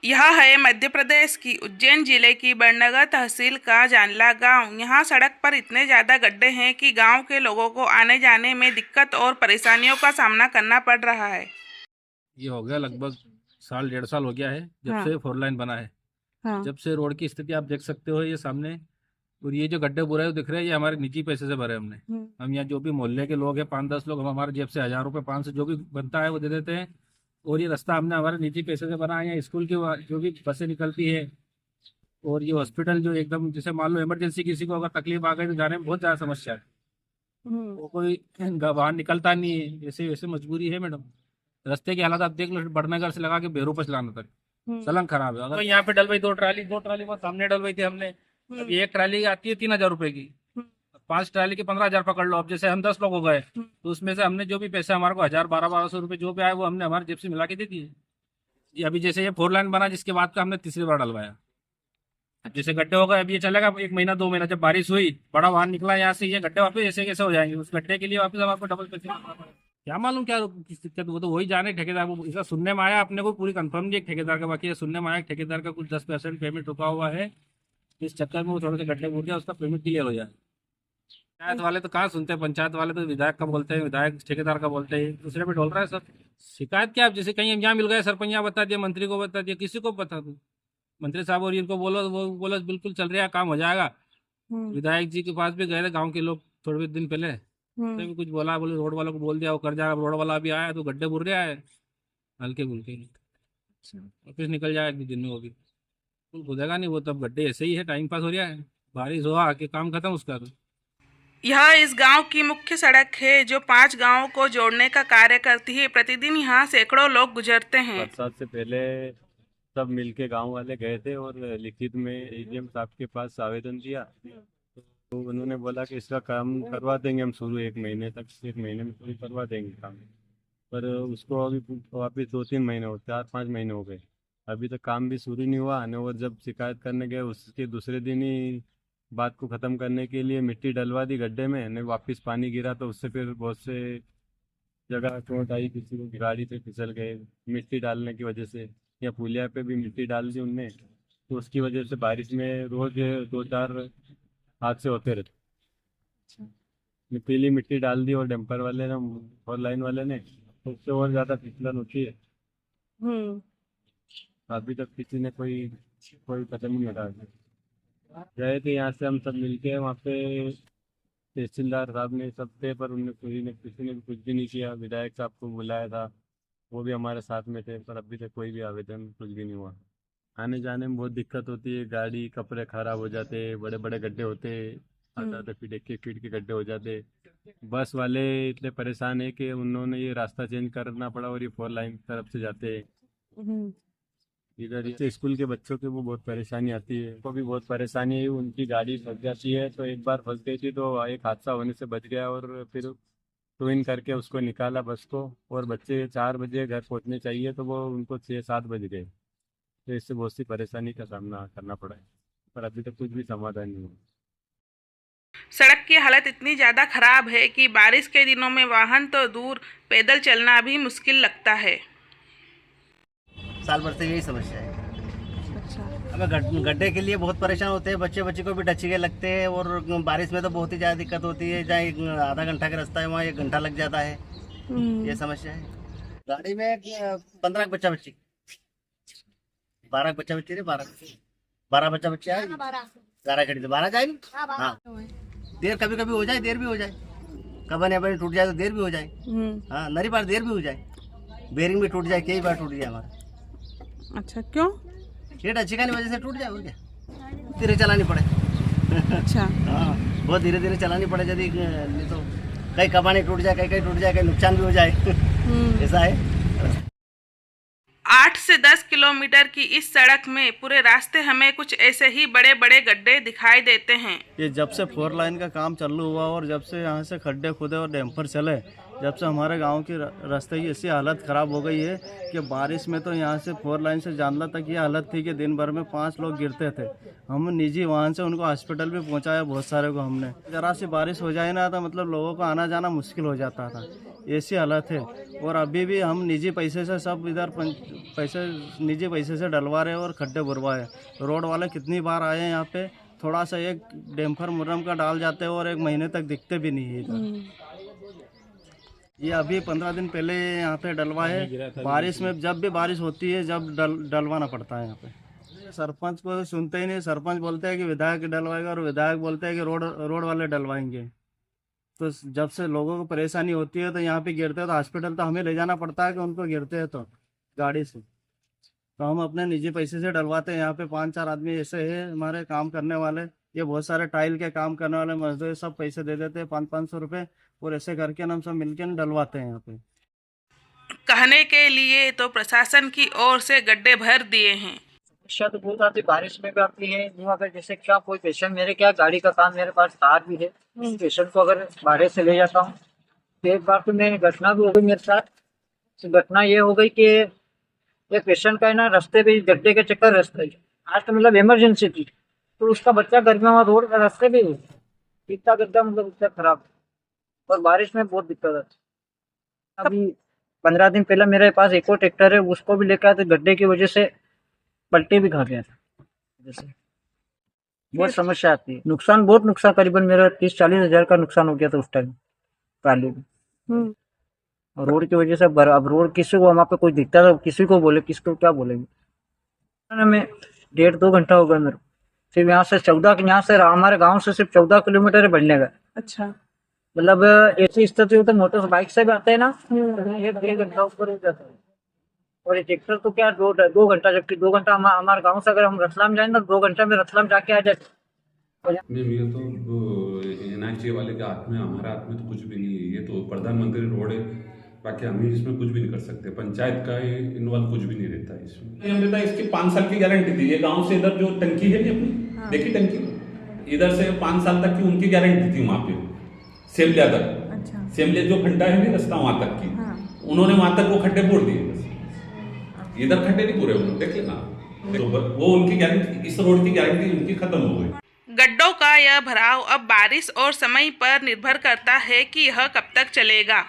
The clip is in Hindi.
यह है मध्य प्रदेश की उज्जैन जिले की बड़नगर तहसील का जानला गांव। यहाँ सड़क पर इतने ज़्यादा गड्ढे हैं कि गांव के लोगों को आने जाने में दिक्कत और परेशानियों का सामना करना पड़ रहा है। ये हो गया लगभग साल 1.5 साल हो गया है जब हाँ, से 4 लाइन बना है। हाँ, जब से रोड की स्थिति आप देख सकते हो ये सामने। और ये जो गड्ढे बुरे हैं दिख रहे हैं ये हमारे निजी पैसे से भरे हमने। हम यहाँ जो भी मोहल्ले के लोग हैं 5-10 लोग, हम हमारे जेब से 1,000 रुपये 500 जो भी बनता है वो दे देते हैं। और ये रास्ता हमने हमारे निजी पैसे से बना है। यहाँ स्कूल की जो भी बसें निकलती है और ये हॉस्पिटल जो एकदम जैसे मान लो इमरजेंसी किसी को अगर तकलीफ आ गई तो जाने में बहुत ज़्यादा समस्या है। वो कोई बाहर निकलता नहीं है, ऐसे वैसे मजबूरी है मैडम। रास्ते की हालत आप देख लो, बड़नगर से लगा के बेरू पर चलाना तक सलंग खराब है। अगर यहाँ पे डलवाई दो ट्राली वो सामने डलवाई थी हमने। अब एक ट्राली आती है 3,000 रुपए की, 5 ट्राली के 15,000 पकड़ लो। अब जैसे हम 10 लोग हो गए तो उसमें से हमने जो भी पैसे हमारे को 1,000 1,200 रुपए जो भी आए वो हमने हमारे जेब से मिला के दे दिए जी। अभी जैसे ये 4 लाइन बना जिसके बाद का हमने तीसरी बार डलवाया। जैसे गड्ढे हो गए अब ये चलेगा 1 महीना 2 महीना, जब बारिश हुई बड़ा वाहन निकला यहाँ से ये गड्ढे वापस ऐसे कैसे हो जाएंगे। उस गड्ढे के लिए वापस हम आपको डबल पैसे देना पड़ेगा। क्या मालूम क्या किस दिक्कत, वो तो वही जाने ठेकेदार को। इसका सुनने में आया, अपने को पूरी कंफर्म नहीं है ठेकेदार का, बाकी ये सुनने में आया ठेकेदार का कुछ 10% पेमेंट रुका हुआ है। इस चक्कर में वो थोड़े से गड्ढे बोल गया, उसका पेमेंट क्लियर हो जाए। पंचायत वाले तो कहाँ सुनते हैं, पंचायत वाले तो विधायक का बोलते हैं, विधायक ठेकेदार का बोलते हैं, दूसरे पे डोल रहा है सब। शिकायत क्या, जैसे कहीं हम यहाँ मिल गए सरपंच यहाँ बता दिया, मंत्री को बता दिया, किसी को बता दो मंत्री साहब और इनको बोलो, वो बोलो बिल्कुल चल रहा है काम हो जाएगा। विधायक जी के पास भी गए थे गांव के लोग थोड़े दिन पहले, तो भी कुछ बोला, बोले रोड वालों को बोल दिया वो कर जाएगा। रोड वाला भी आया तो गड्ढे बुर रहा है हल्के फुल्के, वापिस निकल जाएगा 1 दिन में, वो भी बिल्कुल खुदेगा नहीं। वो तब गड्ढे ऐसे ही है, टाइम पास हो रहा है, बारिश हुआ आके काम खत्म उसका तो। यह इस गांव की मुख्य सड़क है जो 5 गांवों को जोड़ने का कार्य करती है। प्रतिदिन यहाँ सैकड़ों लोग गुजरते हैं। बरसात से पहले सब मिलके गांव वाले गए थे और लिखित में एडीएम साहब के पास आवेदन दिया, तो उन्होंने बोला कि इसका काम करवा देंगे हम शुरू 1 महीने तक, 1 महीने में शुरू करवा देंगे काम। पर उसको अभी वापिस 2-3 महीने हो, 4-5 महीने हो गए, अभी तक काम भी शुरू नहीं हुआ। और जब शिकायत करने गए उसके दूसरे दिन ही बात को ख़त्म करने के लिए मिट्टी डलवा दी गड्ढे में, ने वापस पानी गिरा तो उससे फिर बहुत से जगह चोट आई, किसी को गाड़ी से फिसल गए मिट्टी डालने की वजह से, या पुलिया पे भी मिट्टी डाल दी उनने, तो उसकी वजह से बारिश में रोज 2-4 हादसे होते रहते। पीली मिट्टी डाल दी और डंपर वाले ने, 4 लाइन वाले ने, तो उससे और ज़्यादा फिसलन होती है। अभी तक किसी ने कोई कोई कदम नहीं उठाया। गए थे यहाँ से हम सब मिलके वहाँ पे, तहसीलदार साहब ने सब थे, पर उनने किसी ने भी कुछ भी नहीं किया। विधायक साहब को बुलाया था, वो भी हमारे साथ में थे, पर अभी तक कोई भी आवेदन कुछ भी नहीं हुआ। आने जाने में बहुत दिक्कत होती है, गाड़ी कपड़े खराब हो जाते, बड़े बड़े गड्ढे होते, 8-8 फीट 1-1 फीट के गड्ढे हो जाते। बस वाले इतने परेशान है कि उन्होंने ये रास्ता चेंज करना पड़ा और ये 4 लाइन तरफ से जाते हैं इधर। ये स्कूल के बच्चों की वो बहुत परेशानी आती है, उनको भी बहुत परेशानी है। उनकी गाड़ी फंस जाती है, तो एक बार फंस गई थी तो एक हादसा होने से बच गया, और फिर टूइन करके उसको निकाला बस को, और बच्चे 4 बजे घर पहुंचने चाहिए तो वो उनको 6-7 बज गए। तो इससे बहुत सी परेशानी का सामना करना पड़ा है, पर अभी तक कुछ भी समाधान नहीं हुआ। सड़क की हालत इतनी ज़्यादा खराब है कि बारिश के दिनों में वाहन तो दूर, पैदल चलना भी मुश्किल लगता है। साल भर से यही समस्या है। अच्छा, हमें गड्ढे के लिए बहुत परेशान होते हैं, बच्चे को भी डचके लगते हैं, और बारिश में तो बहुत ही ज़्यादा दिक्कत होती है। जहाँ आधा घंटा का रास्ता है वहाँ 1 घंटा लग जाता है। ये समस्या है। गाड़ी में 15 बच्चा बच्ची, 12 बच्चा बच्ची रे, 12 बच्चा बच्चे आए, 11 खड़ी, 12 जाए। हाँ, देर कभी कभी हो जाए, देर भी हो जाए, कबन या टूट जाए तो देर भी हो जाए। हाँ, नरी बार देर भी हो जाए, बेरिंग भी टूट जाए, कई बार टूट जाए हमारा। अच्छा, क्यों? ये डचिका की वजह से टूट जाए, और क्या, धीरे चलानी पड़े। अच्छा, हाँ, बहुत धीरे धीरे चलानी पड़े, यदि नहीं तो कहीं कबानी टूट जाए, कहीं टूट जाए, कहीं नुकसान भी हो जाए। ऐसा है। 8 से 10 किलोमीटर की इस सड़क में पूरे रास्ते हमें कुछ ऐसे ही बड़े बड़े गड्ढे दिखाई देते हैं। ये जब से 4 लाइन का काम चालू हुआ और जब से यहाँ से खड्डे खुदे और डैम्पर चले, जब से हमारे गांव की रास्ते की ऐसी हालत ख़राब हो गई है कि बारिश में तो यहाँ से 4 लाइन से जानला तक ये हालत थी कि दिन भर में 5 लोग गिरते थे। हम निजी वाहन से उनको हॉस्पिटल भी पहुँचाया, बहुत सारे को हमने। ज़रा सी बारिश हो जाए ना तो मतलब लोगों को आना जाना मुश्किल हो जाता था। ऐसी हालत है। और अभी भी हम निजी पैसे से सब इधर पैसे निजी पैसे से डलवा रहे हैं और खड्डे भरवाए। रोड वाले कितनी बार आए हैं यहाँ पे, थोड़ा सा एक डैम्पर मुरम का डाल जाते हैं और एक महीने तक दिखते भी नहीं है इधर। ये अभी 15 दिन पहले यहाँ पे डलवाए। बारिश में जब भी बारिश होती है जब डलवाना पड़ता है यहाँ पे। सरपंच को सुनते ही नहीं, सरपंच बोलते हैं कि विधायक डलवाएगा और विधायक बोलते हैं कि रोड वाले डलवाएंगे। तो जब से लोगों को परेशानी होती है तो यहाँ पे गिरते हैं तो हॉस्पिटल तो हमें ले जाना पड़ता है कि उनको गिरते हैं तो गाड़ी से, तो हम अपने निजी पैसे से डलवाते हैं। यहाँ पे 5-4 आदमी ऐसे हैं हमारे काम करने वाले, ये बहुत सारे टाइल के काम करने वाले मजदूर सब पैसे दे देते हैं 500-500 रुपये, और ऐसे करके हम सब मिलकर डलवाते हैं यहाँ पे। कहने के लिए तो प्रशासन की ओर से गड्ढे भर दिए हैं। समस्या तो बहुत आती, बारिश में भी आती है। यूँ अगर जैसे क्या कोई पेशेंट, मेरे क्या गाड़ी का काम, मेरे पास कार भी है, पेशेंट को अगर बाहर से ले जाता हूँ तो एक बार तो मैं घटना भी हो गई मेरे साथ। तो घटना ये हो गई कि एक पेशेंट का है ना रास्ते पे गड्ढे के चक्कर, रास्ते आज तो मतलब इमरजेंसी थी, तो उसका बच्चा घर में वहाँ रोड का रास्ते पे इतना गड्ढा मतलब इतना खराब, और बारिश में बहुत दिक्कत आती। अभी 15 दिन पहले मेरे पास एक और ट्रैक्टर है, उसको भी लेकर आए तो गड्ढे की वजह से पलटे भी खा गया था। जैसे बहुत समस्या आती है, नुकसान बहुत नुकसान, करीबन मेरा 30-40 हज़ार का नुकसान हो गया था उस टाइम पहले भी। और रोड की वजह से अब रोड किसी को वहाँ पे कोई दिखता था, किसी को बोले, किसको क्या बोलेंगे। मैं 1.5-2 घंटा हो गया मेरे को, सिर्फ यहाँ से 14, यहाँ से हमारे गाँव से सिर्फ 14 किलोमीटर है बढ़ने का। अच्छा, मतलब ऐसी स्थिति हो तो मोटर बाइक से भी आते हैं ना, 1-1.5 घंटा ऊपर हो जाता है। और ये ट्रैक्टर तो क्या 2 घंटा, जबकि 2 घंटा हमारे गांव से अगर हम रतलाम जाएं तो 2 घंटे में रतलाम जाके आ जाते। मैम ये तो NHA वाले के हाथ में, हमारे हाथ में तो कुछ भी नहीं है। ये तो प्रधानमंत्री रोड है, बाकी हम इसमें कुछ भी नहीं कर सकते। पंचायत का इन्वॉल्व कुछ भी नहीं रहता है इसमें। हम देता इसकी 5 साल की गारंटी थी। ये गांव से इधर जो टंकी है अपनी, देखी टंकी, इधर से 5 साल तक की उनकी गारंटी थी। वहाँ पे सेमलिया तक, सेमलिया जो खड्डा है ना रास्ता वहां तक की, उन्होंने वहां तक वो खड्डे बोल दिए, इधर खड्डे नहीं पूरे हुए, देख लेना। तो वो उनकी गारंटी, इस रोड की गारंटी उनकी खत्म हो गई। गड्ढों का यह भराव अब बारिश और समय पर निर्भर करता है कि यह कब तक चलेगा।